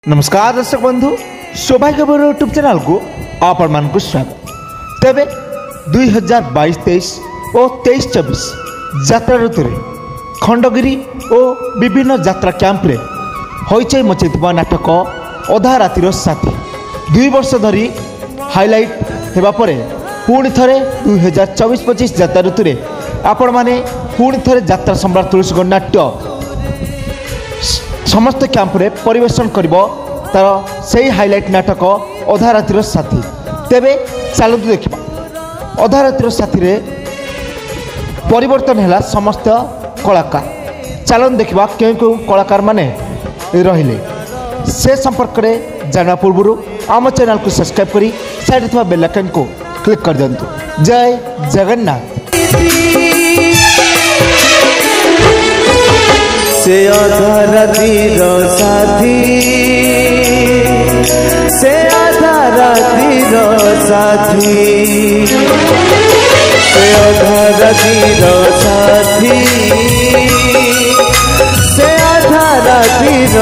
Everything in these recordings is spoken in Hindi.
नमस्कार दर्शक बंधु सौभाग्य यूट्यूब चैनल को आपण मान स्वागत। तेबे 2022-23 और 23-24 यात्रा ऋतु खंडगिरी और विभिन्न यात्रा कैंप रे होइचै मचैतबा नाटक अधा रातिर साथी 2 वर्ष धरी हाइलाइट हेबा परे पुणी थरे 2024-25 यात्रा ऋतु रे आपण माने पुणी थरे यात्रा सम्राट तुलसीगढ़ नाट्य समस्त कैंप रे परिवेशन करिबो तार सही हाइलाइट नाटक अधा रातिर साथी। तेबे चलतु देखा अधा रातिर साथी रे परिवर्तन है समस्त कलाकार। चलन देखा क्यों क्यों कलाकार माने रहिले से संपर्क में जाना पूर्व आम चैनल को सब्सक्राइब करी साइड थवा बेल आइकन को क्लिक कर दिंतु। जय जगन्नाथ। से आधा रातिर साथी से आधा रातिर साथी से आधा रातिर साथी से आधा रातिर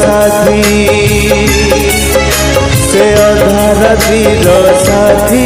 साथी से आधा रातिर साथी